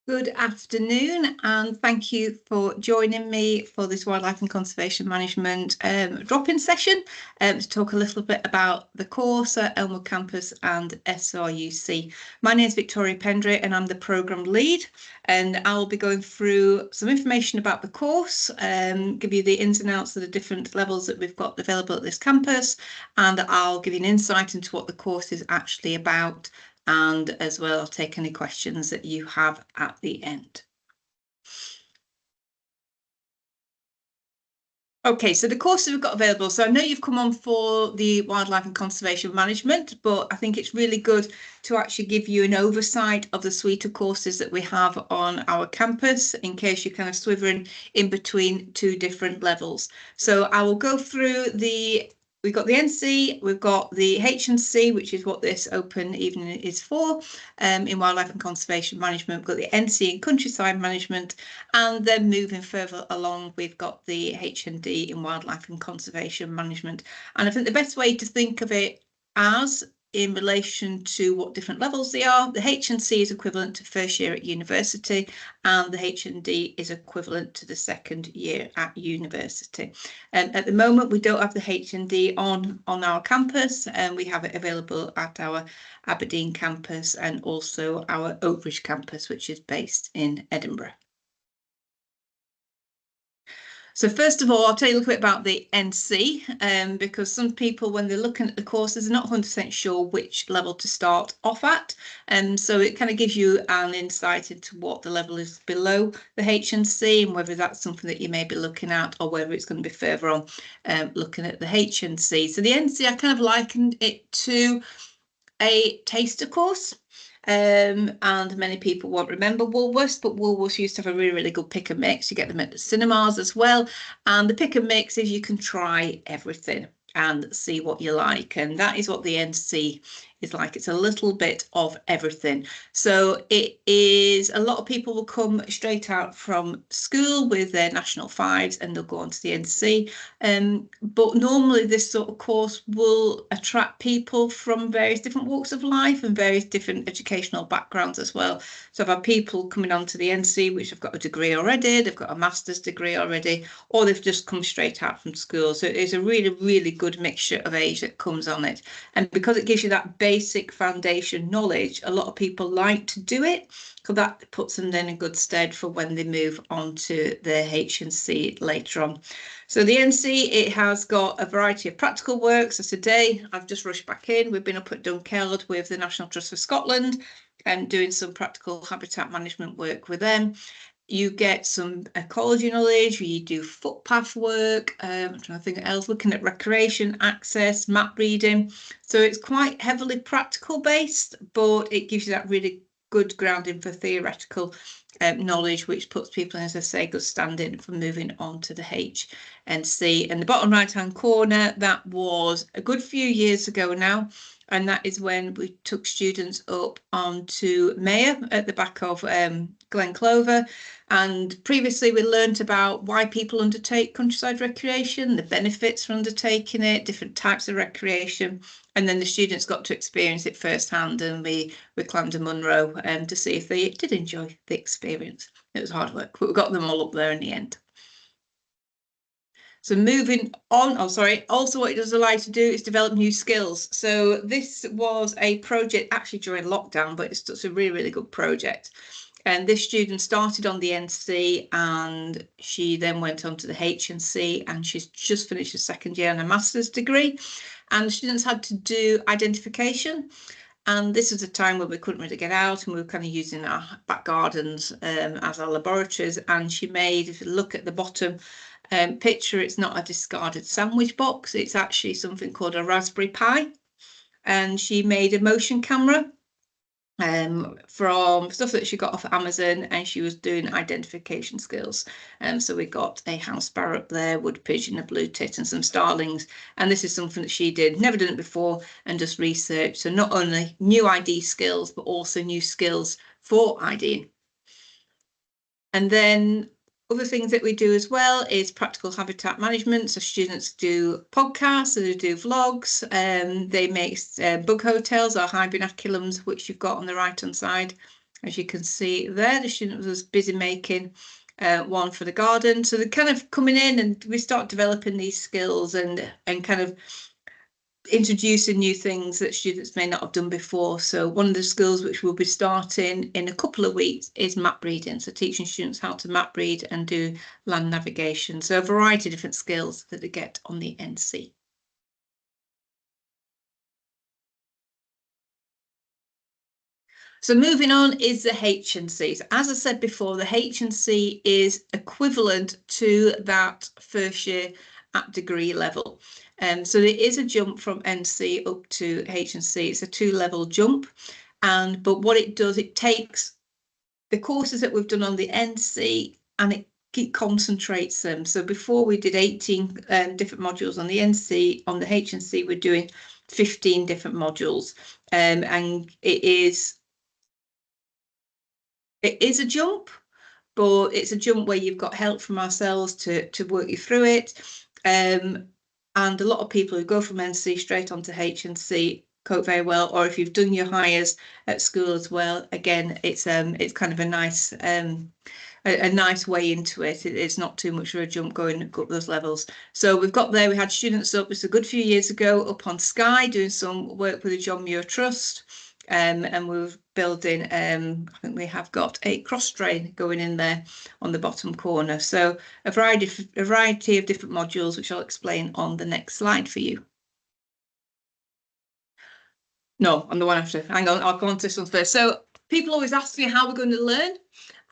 Good afternoon, and thank you for joining me for this Wildlife and Conservation Management drop-in session to talk a little bit about the course at Elmwood Campus and SRUC. My name is Victoria Pendry and I'm the programme lead, and I'll be going through some information about the course, give you the ins and outs of the different levels that we've got available at this campus, and I'll give you an insight into what the course is actually about. And as well, I'll take any questions that you have at the end. Okay, so the courses we've got available. So I know you've come on for the Wildlife and Conservation Management, but I think it's really good to actually give you an oversight of the suite of courses that we have on our campus in case you're kind of swivering in between two different levels. So I will go through we've got the NC, we've got the H&C, which is what this open evening is for, in Wildlife and Conservation Management. We've got the NC in Countryside Management, and then moving further along, we've got the H&D in Wildlife and Conservation Management. And I think the best way to think of it as in relation to what different levels they are, the H&C is equivalent to first year at university, and the H&D is equivalent to the second year at university. At the moment, we don't have the H&D on our campus, and we have it available at our Aberdeen campus and also our Oakbridge campus, which is based in Edinburgh. So first of all, I'll tell you a little bit about the NC, because some people, when they're looking at the courses, are not 100% sure which level to start off at. So it kind of gives you an insight into what the level is below the H&C and whether that's something that you may be looking at or whether it's going to be further on looking at the H&C. So the NC, I kind of likened it to a taster course. And many people won't remember Woolworths, but Woolworths used to have a really, really good pick and mix. You get them at the cinemas as well. And the pick and mix is you can try everything and see what you like. And that is what the NC is like. It's a little bit of everything. So it is, a lot of people will come straight out from school with their National 5s and they'll go on to the NC. But normally this sort of course will attract people from various different walks of life and various different educational backgrounds as well. So I've had people coming on to the NC which have got a degree already, they've got a master's degree already, or they've just come straight out from school. So it's a really, really good mixture of age that comes on it. And because it gives you that basic foundation knowledge, a lot of people like to do it because that puts them then in good stead for when they move on to the H&C later on. So the NC, it has got a variety of practical work. So today I've just rushed back in. We've been up at Dunkeld with the National Trust for Scotland and doing some practical habitat management work with them. You get some ecology knowledge, you do footpath work, I'm trying to think what else, looking at recreation, access, map reading. So it's quite heavily practical based, but it gives you that really good grounding for theoretical knowledge, which puts people in, as I say, good standing for moving on to the H&C. And the bottom right hand corner, that was a good few years ago now. And that is when we took students up onto Mayor at the back of Glen Clover. And previously we learnt about why people undertake countryside recreation, the benefits for undertaking it, different types of recreation. And then the students got to experience it firsthand, and we climbed to Munro to see if they did enjoy the experience. It was hard work, but we got them all up there in the end. So moving on, also what it does allow you to do is develop new skills. So this was a project actually during lockdown, but it's a really, really good project. And this student started on the NC and she then went on to the H&C, and she's just finished her second year and a master's degree. And the students had to do identification. And this was a time where we couldn't really get out and we were kind of using our back gardens as our laboratories. And she made, if you look at the bottom picture, it's not a discarded sandwich box, it's actually something called a Raspberry Pi. And she made a motion camera from stuff that she got off Amazon, and she was doing identification skills. So we got a house sparrow up there, wood pigeon, a blue tit and some starlings. And this is something that she did, never done it before, and just research. So not only new ID skills, but also new skills for IDing. And then other things that we do as well is practical habitat management. So students do podcasts, so they do vlogs, they make bug hotels or hibernaculaums, which you've got on the right hand side. As you can see there, the student was busy making one for the garden. So they're kind of coming in and we start developing these skills and kind of introducing new things that students may not have done before. So one of the skills which we'll be starting in a couple of weeks is map reading. So teaching students how to map read and do land navigation. So a variety of different skills that they get on the NC. So moving on is the H&C. So as I said before, the H&C is equivalent to that first year at degree level. So there is a jump from NC up to H&C. It's a 2-level jump. But what it does, it takes the courses that we've done on the NC and it concentrates them. So before we did 18 different modules on the NC, on the H&C we're doing 15 different modules. And it is a jump, but it's a jump where you've got help from ourselves to work you through it. And a lot of people who go from NC straight onto H&C cope very well, or if you've done your hires at school as well, again, it's kind of a nice way into it. It's not too much of a jump going up those levels. So we had students up, it's a good few years ago, up on Skye doing some work with the John Muir Trust. And we're building, I think we have got a cross drain going in there on the bottom corner. So a variety of different modules, which I'll explain on the next slide for you. No, on the one after. Hang on, I'll go on to this one first. So people always ask me how we're going to learn.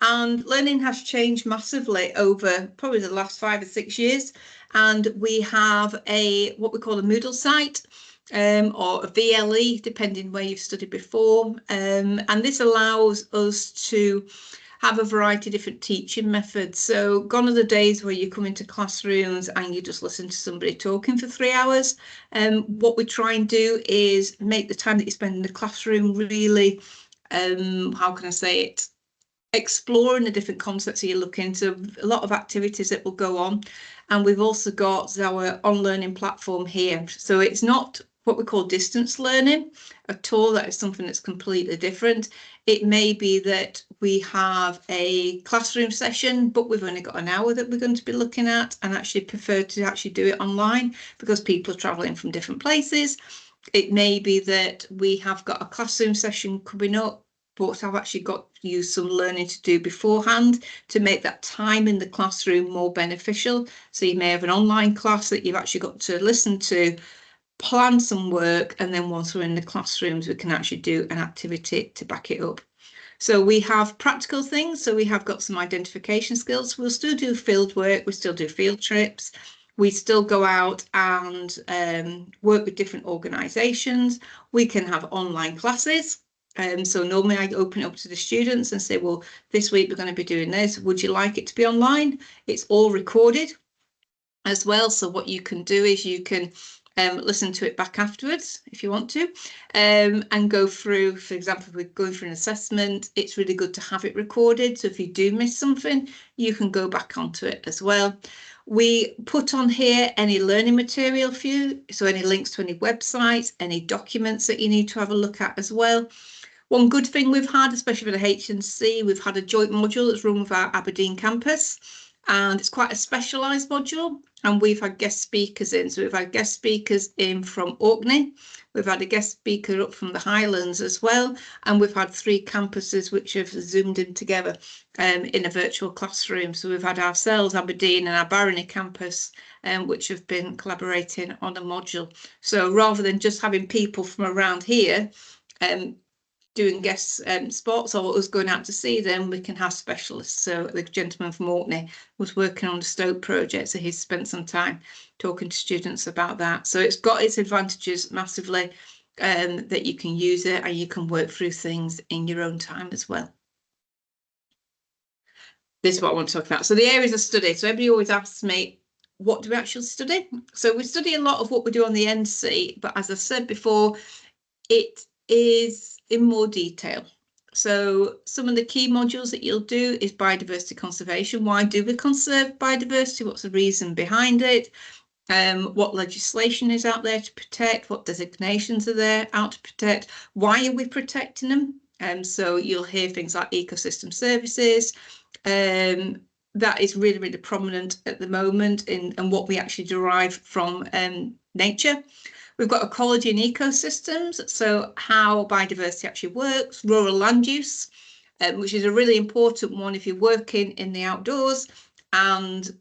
And learning has changed massively over probably the last 5 or 6 years. And we have what we call a Moodle site. Or a VLE, depending where you've studied before. And this allows us to have a variety of different teaching methods. So gone are the days where you come into classrooms and you just listen to somebody talking for 3 hours. What we try and do is make the time that you spend in the classroom really, how can I say it, exploring the different concepts that you look into, a lot of activities that will go on. And we've also got our on-learning platform here. So it's not what we call distance learning at all. That is something that's completely different. It may be that we have a classroom session, but we've only got an hour that we're going to be looking at and actually prefer to actually do it online because people are traveling from different places. It may be that we have got a classroom session coming up, but I've actually got to use some learning to do beforehand to make that time in the classroom more beneficial. So you may have an online class that you've actually got to listen to, plan some work, and then once we're in the classrooms, we can actually do an activity to back it up. So we have practical things. So we have got some identification skills. We'll still do field work. We still do field trips. We still go out and work with different organisations. We can have online classes. So normally I open it up to the students and say, well, this week we're going to be doing this. Would you like it to be online? It's all recorded as well. So what you can do is you can listen to it back afterwards if you want to, and go through, for example, if we're going through an assessment, it's really good to have it recorded. So if you do miss something, you can go back onto it as well. We put on here any learning material for you. So any links to any websites, any documents that you need to have a look at as well. One good thing we've had, especially for the H&C, we've had a joint module that's run with our Aberdeen campus. And it's quite a specialised module, and we've had guest speakers in. So we've had guest speakers in from Orkney, we've had a guest speaker up from the Highlands as well, and we've had 3 campuses which have zoomed in together in a virtual classroom. So we've had ourselves, Aberdeen, and our Barony campus, which have been collaborating on a module. So rather than just having people from around here doing guest spots or us going out to see them, we can have specialists. So the gentleman from Orkney was working on the Stoke project, so he's spent some time talking to students about that. So it's got its advantages massively, that you can use it and you can work through things in your own time as well. This is what I want to talk about. So the areas of study. So everybody always asks me, what do we actually study? So we study a lot of what we do on the NC, but as I said before, it is in more detail. So some of the key modules that you'll do is biodiversity conservation. Why do we conserve biodiversity? What's the reason behind it? What legislation is out there to protect? What designations are there out to protect? Why are we protecting them? So you'll hear things like ecosystem services. That is really, really prominent at the moment and what we actually derive from nature. We've got ecology and ecosystems, so how biodiversity actually works, rural land use, which is a really important one if you're working in the outdoors, and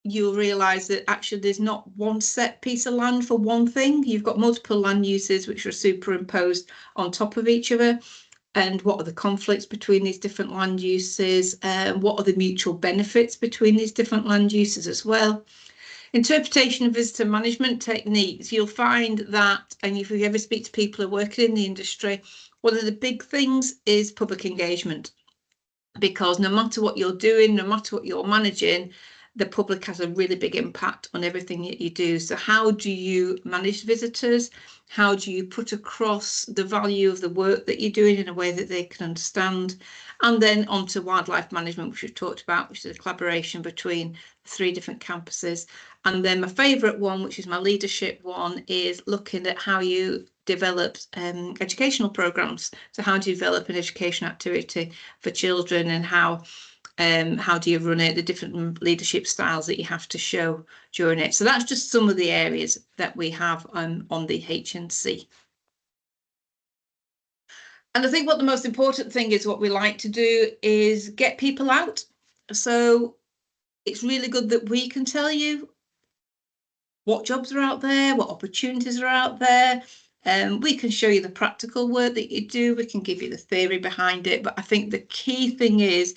you'll realise that actually there's not one set piece of land for one thing. You've got multiple land uses which are superimposed on top of each other. And what are the conflicts between these different land uses? What are the mutual benefits between these different land uses as well? Interpretation of visitor management techniques, you'll find that, and if you ever speak to people who are working in the industry, one of the big things is public engagement. Because no matter what you're doing, no matter what you're managing, the public has a really big impact on everything that you do. So how do you manage visitors? How do you put across the value of the work that you're doing in a way that they can understand? And then onto wildlife management, which we've talked about, which is a collaboration between 3 different campuses. And then my favourite one, which is my leadership one, is looking at how you develop educational programmes. So how do you develop an education activity for children, and how do you run it, the different leadership styles that you have to show during it. So that's just some of the areas that we have on the H&C. And I think what the most important thing is, what we like to do is get people out. So it's really good that we can tell you what jobs are out there, what opportunities are out there. We can show you the practical work that you do. We can give you the theory behind it. But I think the key thing is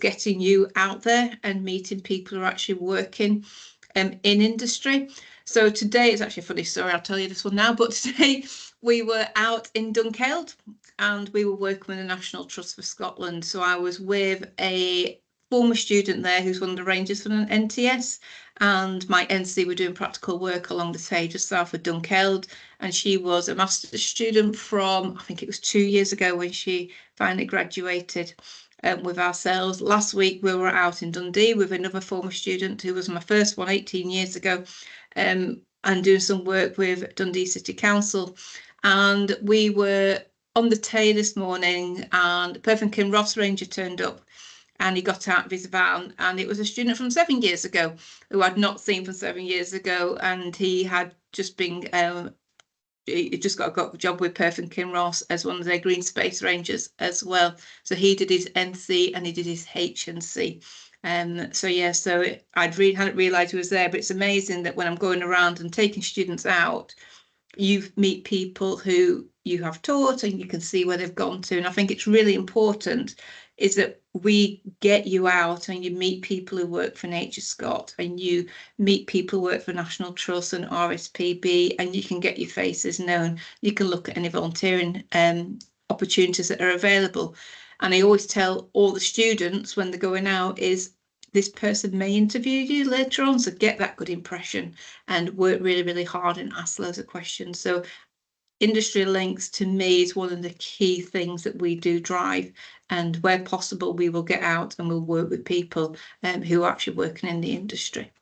getting you out there and meeting people who are actually working in industry. So today, it's actually a funny story, I'll tell you this one now, but today we were out in Dunkeld and we were working with the National Trust for Scotland. So I was with a former student there who's one of the rangers for an NTS, and my NC were doing practical work along the Tay just south of Dunkeld, and she was a master's student from, I think it was 2 years ago when she finally graduated with ourselves. Last week we were out in Dundee with another former student who was my first one 18 years ago, and doing some work with Dundee City Council. And we were on the Tay this morning, and Perfin Kinross Ranger turned up, and he got out of his van, and it was a student from 7 years ago who I'd not seen for 7 years ago, and he had just been he just got a job with Perfin Kinross as one of their green space rangers as well. So he did his NC and he did his H&C. So yeah, so hadn't realised he was there, but it's amazing that when I'm going around and taking students out, you meet people who you have taught and you can see where they've gone to. And I think it's really important is that we get you out and you meet people who work for Nature Scott, and you meet people who work for National Trust and RSPB, and you can get your faces known. You can look at any volunteering opportunities that are available. And I always tell all the students when they're going out is, this person may interview you later on, so get that good impression and work really, really hard and ask loads of questions. So industry links to me is one of the key things that we do drive, and where possible we will get out and we'll work with people who are actually working in the industry.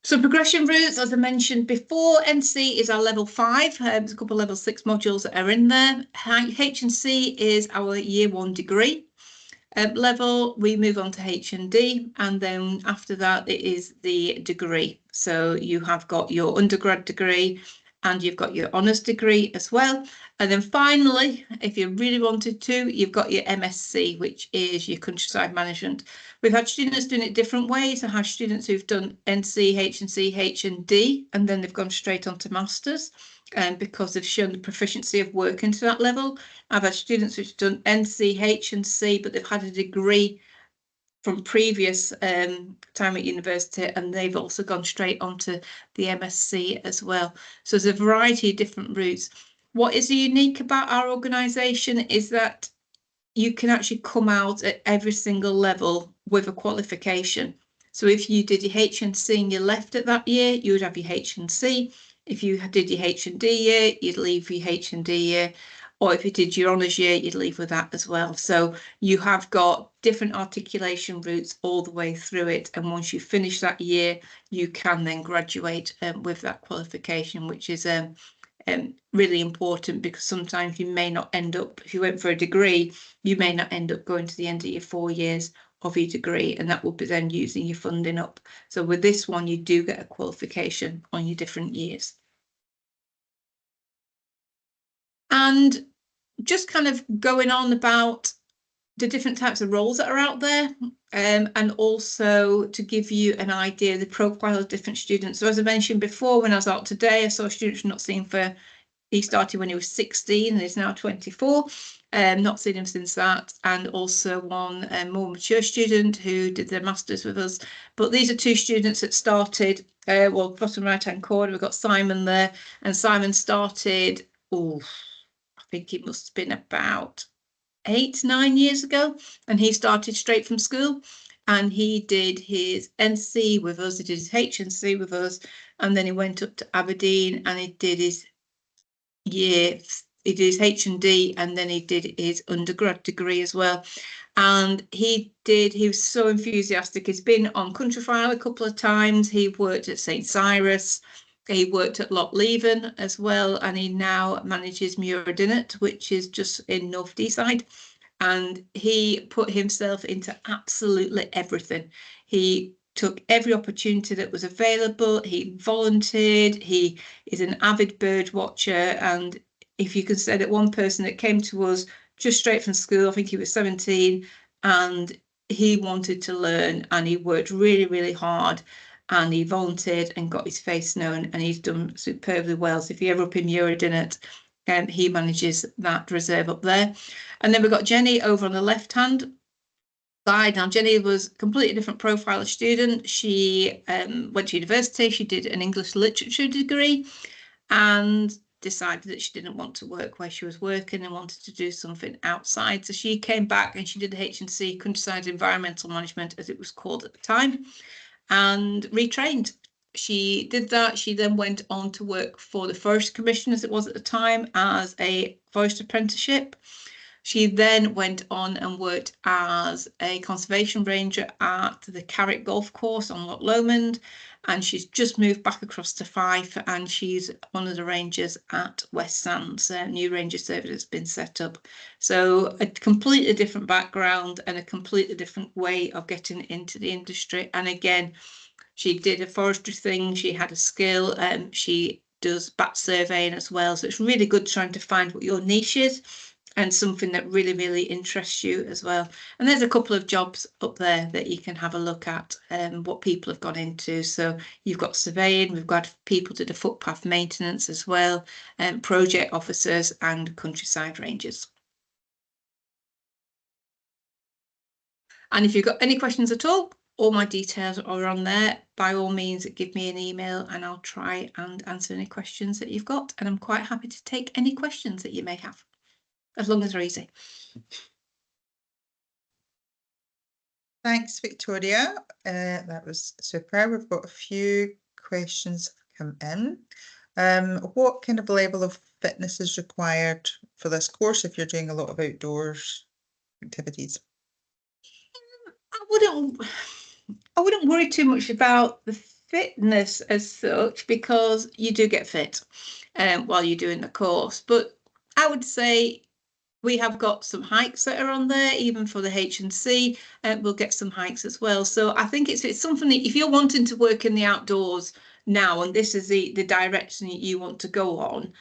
So progression routes, as I mentioned before, NC is our level 5. There's a couple of level 6 modules that are in there. H&C is our year 1 degree level. We move on to H&D, and then after that it is the degree. So you have got your undergrad degree and you've got your honours degree as well. And then finally, if you really wanted to, you've got your MSc, which is your countryside management. We've had students doing it different ways. I have students who've done NC, H&C, H&D, and then they've gone straight on to masters because they've shown the proficiency of working to that level. I've had students who've done NC, H&C, but they've had a degree from previous time at university, and they've also gone straight onto the MSc as well. So there's a variety of different routes. What is unique about our organisation is that you can actually come out at every single level with a qualification. So if you did your H&C and you left at that year, you would have your H&C. If you did your H&D year, you'd leave your H&D year. Or if you did your honours year, you'd leave with that as well. So you have got different articulation routes all the way through it. And once you finish that year, you can then graduate with that qualification, which is really important, because sometimes you may not end up, if you went for a degree, you may not end up going to the end of your 4 years of your degree, and that will be then using your funding up. So with this one, you do get a qualification on your different years. And just kind of going on about the different types of roles that are out there, and also to give you an idea of the profile of different students. So as I mentioned before, when I was out today, I saw a student not seen for, he started when he was 16 and is now 24. Not seen him since that. And also one more mature student who did their masters with us. But these are two students that started, well, bottom right hand corner, we've got Simon there, and Simon started, I think it must have been about 8-9 years ago, and he started straight from school, and he did his NC with us, he did his HNC with us, and then he went up to Aberdeen and he did his H&D, and then he did his undergrad degree as well. And he was so enthusiastic. He's been on Countryfile a couple of times. He worked at St. Cyrus. He worked at Loch Leven as well, and he now manages Muir-Dinnet, which is just in North Deeside. And he put himself into absolutely everything. He took every opportunity that was available. He volunteered. He is an avid bird watcher. And if you can say that one person that came to us just straight from school, I think he was 17, and he wanted to learn, and he worked really, really hard, and he volunteered and got his face known, and he's done superbly well. So if you're ever up in Muir-Dinnet, he manages that reserve up there. And then we've got Jenny over on the left hand side. Now Jenny was a completely different profile of student. She went to university. She did an English literature degree and decided that she didn't want to work where she was working and wanted to do something outside. So she came back and she did the H&C Countryside Environmental Management, as it was called at the time, and retrained. She did that. She then went on to work for the Forest Commission, as it was at the time, as a forest apprenticeship. She then went on and worked as a conservation ranger at the Carrick Golf Course on Loch Lomond, and she's just moved back across to Fife, and she's one of the rangers at West Sands. New ranger service has been set up. So a completely different background and a completely different way of getting into the industry. And again, she did a forestry thing. She had a skill, and she does bat surveying as well. So it's really good trying to find what your niche is and something that really, really interests you as well. And there's a couple of jobs up there that you can have a look at, what people have gone into. So you've got surveying, we've got people to do footpath maintenance as well, project officers and countryside rangers. And if you've got any questions at all my details are on there. By all means, give me an email and I'll try and answer any questions that you've got. And I'm quite happy to take any questions that you may have, as long as they're easy. Thanks, Victoria. That was super. We've got a few questions come in. What kind of level of fitness is required for this course if you're doing a lot of outdoors activities? I wouldn't worry too much about the fitness as such, because you do get fit while you're doing the course. But I would say we have got some hikes that are on there, even for the H&C. We'll get some hikes as well. So I think it's something that if you're wanting to work in the outdoors now, and this is the direction that you want to go on,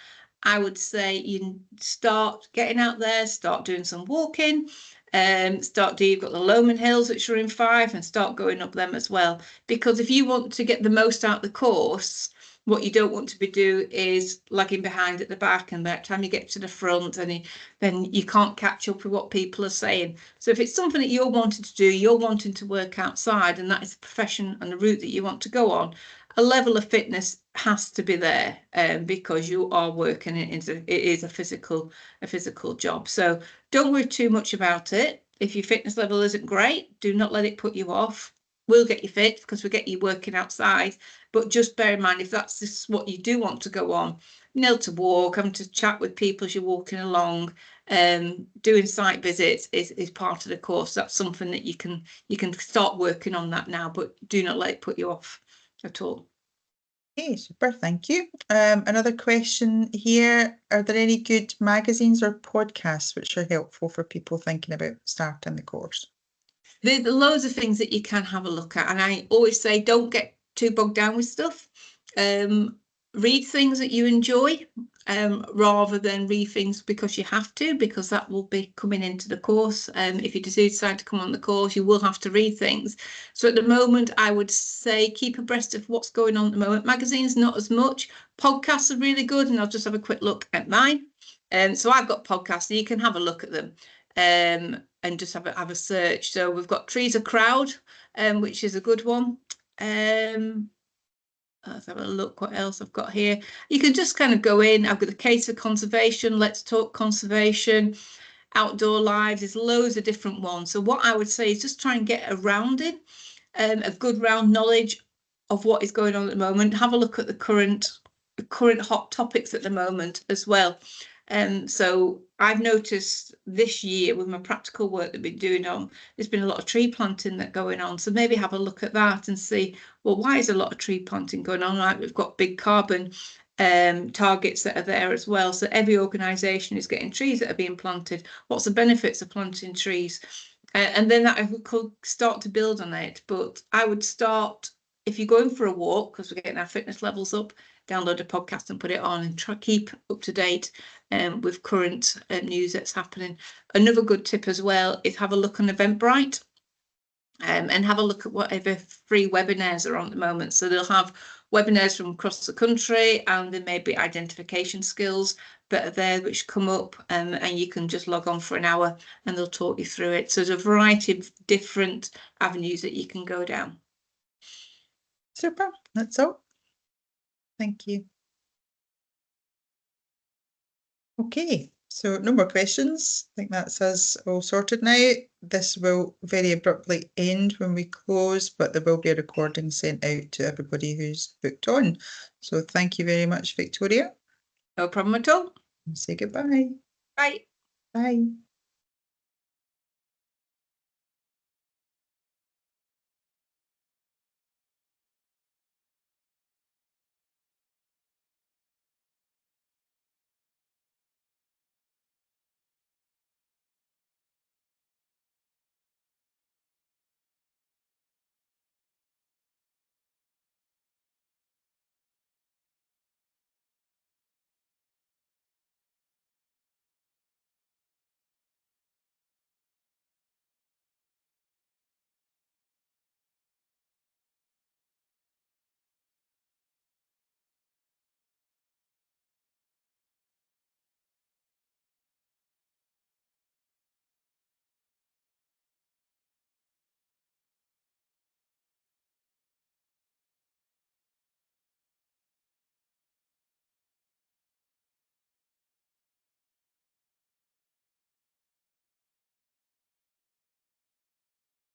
I would say you start getting out there, start doing some walking, you've got the Lomond Hills, which are in Fife, and start going up them as well. Because if you want to get the most out of the course, what you don't want to be doing is lagging behind at the back, and by the time you get to the front, and then you can't catch up with what people are saying. So if it's something that you're wanting to do, you're wanting to work outside, and that is a profession and a route that you want to go on, a level of fitness has to be there, because you are working. It is a physical job. So don't worry too much about it. If your fitness level isn't great, do not let it put you off. We'll get you fit because we get you working outside. But just bear in mind, if that's just what you do want to go on, to walk, having to chat with people as you're walking along, doing site visits is part of the course. That's something that you can start working on that now, but do not let it put you off at all. Okay, super, thank you. Another question here, are there any good magazines or podcasts which are helpful for people thinking about starting the course? There's loads of things that you can have a look at, and I always say don't get too bogged down with stuff. Read things that you enjoy, rather than read things because you have to, because that will be coming into the course. If you decide to come on the course, you will have to read things. So at the moment, I would say keep abreast of what's going on at the moment. Magazines, not as much. Podcasts are really good, and I'll just have a quick look at mine. So I've got podcasts, and you can have a look at them. And just have a search. So we've got Trees a Crowd, which is a good one. Let's have a look what else I've got here. You can just kind of go in. I've got the Case for Conservation, Let's Talk Conservation, Outdoor Lives. There's loads of different ones. So what I would say is just try and get a rounding, a good round knowledge of what is going on at the moment. Have a look at the current hot topics at the moment as well. So I've noticed this year with my practical work that we've been doing there's been a lot of tree planting that going on. So maybe have a look at that and see, well, why is a lot of tree planting going on? Like we've got big carbon targets that are there as well. So every organisation is getting trees that are being planted. What's the benefits of planting trees? And then that could start to build on it. But I would start, if you're going for a walk, because we're getting our fitness levels up, download a podcast and put it on and try keep up to date with current news that's happening. Another good tip as well is have a look on Eventbrite and have a look at whatever free webinars are on at the moment. So they'll have webinars from across the country, and there may be identification skills that are there which come up, and you can just log on for an hour and they'll talk you through it. So there's a variety of different avenues that you can go down. Super, that's all. Thank you. Okay, so no more questions. I think that's us all sorted now. This will very abruptly end when we close, but there will be a recording sent out to everybody who's booked on. So thank you very much, Victoria. No problem at all. Say goodbye. Bye. Bye.